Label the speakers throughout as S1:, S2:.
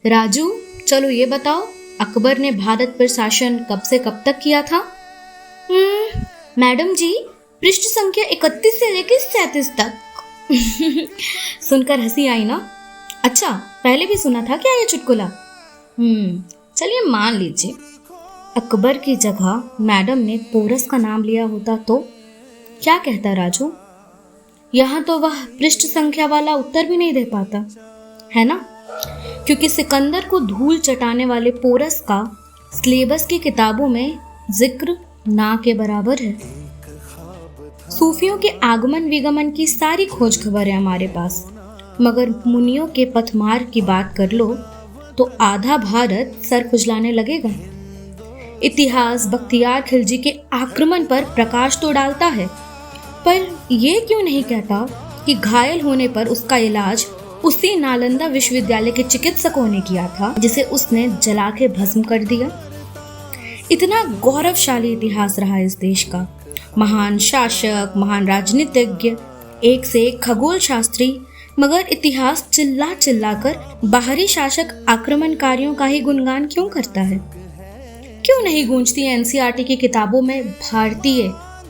S1: राजू, चलो ये बताओ, अकबर ने भारत पर शासन कब से कब तक किया था? मैडम जी, पृष्ठ संख्या 31 से लेकर 37 तक। सुनकर हंसी आई ना? अच्छा, पहले भी सुना था क्या ये चुटकुला? चलिए मान लीजिए। अकबर की जगह मैडम ने पोरस का नाम लिया होता तो क्या कहता राजू? यहाँ तो वह पृष्ठ संख्या वाला उत्तर भी नहीं दे पाता, है ना? क्योंकि सिकंदर को धूल चटाने वाले पोरस का सिलेबस की किताबों में जिक्र ना के बराबर है। सूफियों के आगमन विगमन की सारी खोज खबर है हमारे पास, मगर मुनियों के पथमार्ग की बात कर लो तो आधा भारत सर खुजलाने लगेगा। इतिहास बख्तियार खिलजी के आक्रमण पर प्रकाश तो डालता है, पर यह क्यों नहीं कहता कि घायल होने पर उसका इलाज उसी नालंदा विश्वविद्यालय के चिकित्सकों ने किया था जिसे उसने जला के भस्म कर दिया। इतना गौरवशाली इतिहास रहा इस देश का। महान शासक, महान राजनीतिज्ञ, एक से एक खगोल शास्त्री, मगर इतिहास चिल्ला चिल्ला कर बाहरी शासक आक्रमणकारियों का ही गुणगान क्यों करता है? क्यों नहीं गूंजती एनसीईआरटी की किताबों में भारतीय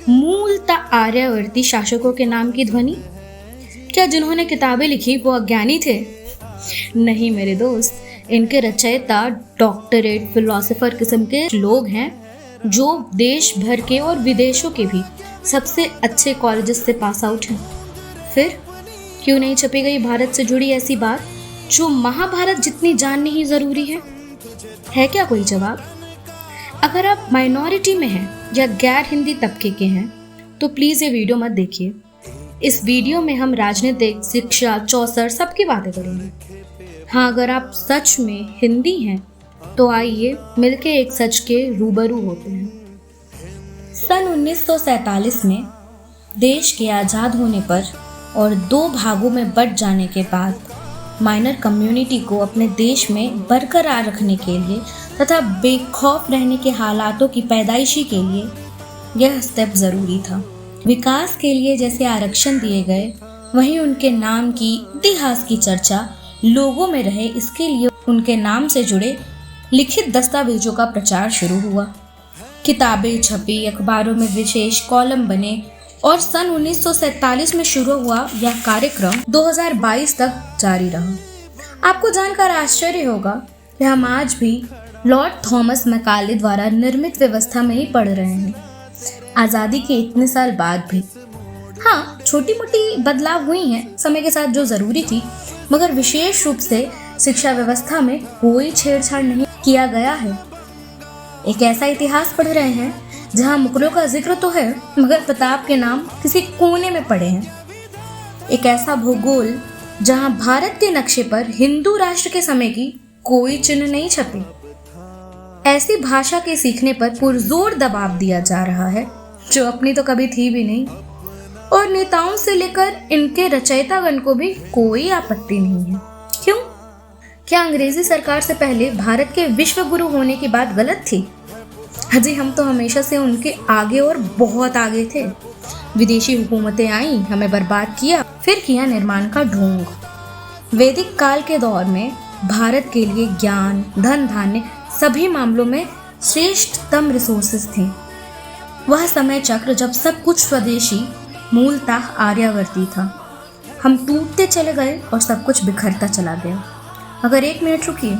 S1: मूलतः आर्यावर्ती शासकों के नाम की ध्वनि? क्या जिन्होंने किताबें लिखी वो अज्ञानी थे? नहीं मेरे दोस्त, इनके रचयिता डॉक्टरेट फिलोसोफर किस्म के लोग हैं जो देश भर के और विदेशों के भी सबसे अच्छे कॉलेजेस से पास आउट हैं। फिर क्यों नहीं छपी गई भारत से जुड़ी ऐसी बात जो महाभारत जितनी जाननी ही जरूरी है? है क्या कोई जवाब? अगर आप माइनॉरिटी में हैं या गैर हिंदी तबके के हैं तो प्लीज ये वीडियो मत देखिए। इस वीडियो में हम राजनीतिक, शिक्षा, चौसर सबकी बातें करेंगे। हाँ, अगर आप सच में हिंदी हैं तो आइए मिलके एक सच के रूबरू होते हैं। सन 1947 में देश के आज़ाद होने पर और 2 भागों में बंट जाने के बाद माइनर कम्युनिटी को अपने देश में बरकरार रखने के लिए तथा बेखौफ रहने के हालातों की पैदाइशी के लिए यह स्टेप ज़रूरी था। विकास के लिए जैसे आरक्षण दिए गए, वहीं उनके नाम की इतिहास की चर्चा लोगों में रहे, इसके लिए उनके नाम से जुड़े लिखित दस्तावेजों का प्रचार शुरू हुआ। किताबें छपी, अखबारों में विशेष कॉलम बने और सन 1947 में शुरू हुआ यह कार्यक्रम 2022 तक जारी रहा। आपको जानकर आश्चर्य होगा कि हम आज भी लॉर्ड थॉमस मैकाले द्वारा निर्मित व्यवस्था में ही पढ़ रहे हैं, आज़ादी के इतने साल बाद भी। हाँ, छोटी मोटी बदलाव हुई हैं समय के साथ जो ज़रूरी थी, मगर विशेष रूप से शिक्षा व्यवस्था में कोई छेड़छाड़ नहीं किया गया है। एक ऐसा इतिहास पढ़ रहे हैं जहाँ मुगलों का जिक्र तो है, मगर प्रताप के नाम किसी कोने में पड़े हैं। एक ऐसा भूगोल जहाँ भारत के नक्शे पर हिंदू राष्ट्र के समय की कोई चिन्ह नहीं छपी। ऐसी भाषा के सीखने पर पुरजोर दबाव दिया जा रहा है जो अपनी तो कभी थी भी नहीं, और नेताओं से लेकर इनके रचयितागण को भी कोई आपत्ति नहीं है। क्यों? क्या अंग्रेजी सरकार से पहले भारत के विश्व गुरु होने की बात गलत थी? अजी, हम तो हमेशा से उनके आगे और बहुत आगे थे। विदेशी हुकूमतें आई, हमें बर्बाद किया, फिर किया निर्माण का ढोंग। वैदिक काल के दौर में भारत के लिए ज्ञान, धन, धान्य सभी मामलों में श्रेष्ठतम रिसोर्सेज थे। वह समय चक्र जब सब कुछ स्वदेशी, मूलतः आर्यावर्ती था। हम टूटते चले गए और सब कुछ बिखरता चला गया। अगर 1 मिनट रुकिए,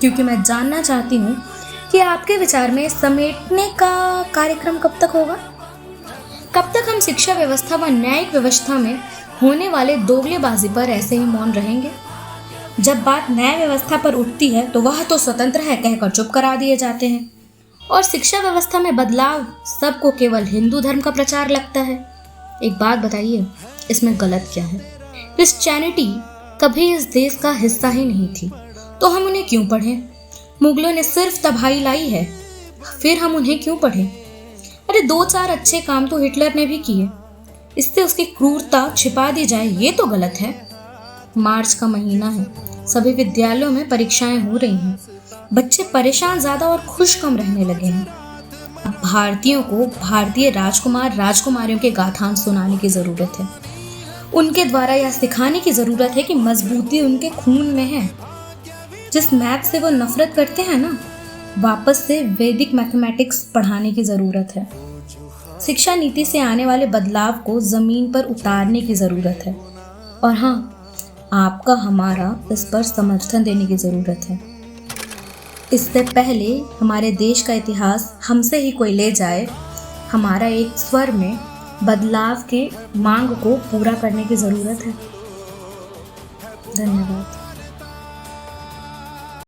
S1: क्योंकि मैं जानना चाहती हूँ कि आपके विचार में समेटने का कार्यक्रम कब तक होगा? कब तक हम शिक्षा व्यवस्था व न्यायिक व्यवस्था में होने वाले दोगलेबाजी पर ऐसे ही मौन रहेंगे? जब बात न्याय व्यवस्था पर उठती है तो वह तो स्वतंत्र है कहकर चुप करा दिए जाते हैं, और शिक्षा व्यवस्था में बदलाव सबको केवल हिंदू धर्म का प्रचार लगता है। एक बात बताइए, इसमें गलत क्या है? क्रिश्चियनिटी कभी इस देश का हिस्सा ही नहीं थी, तो हम उन्हें क्यों पढ़ें? मुगलों ने सिर्फ तबाही लाई है, फिर हम उन्हें क्यों पढ़ें? अरे 2-4 अच्छे काम तो हिटलर ने भी किए, इससे उसकी क्रूरता छिपा दी जाए ये तो गलत है। मार्च का महीना है, सभी विद्यालयों में परीक्षाएं हो रही हैं, बच्चे परेशान ज्यादा और खुश कम रहने लगे हैं। भारतीयों को भारतीय राजकुमार राजकुमारियों के गाथान सुनाने की जरूरत है। उनके द्वारा यह सिखाने की जरूरत है कि मजबूती उनके खून में है। जिस मैथ से वो नफरत करते हैं ना, वापस से वैदिक मैथमेटिक्स पढ़ाने की ज़रूरत है। शिक्षा नीति से आने वाले बदलाव को ज़मीन पर उतारने की ज़रूरत है। और हाँ, आपका हमारा इस पर समर्थन देने की ज़रूरत है। इससे पहले हमारे देश का इतिहास हमसे ही कोई ले जाए, हमारा एक स्वर में बदलाव के मांग को पूरा करने की ज़रूरत है। धन्यवाद।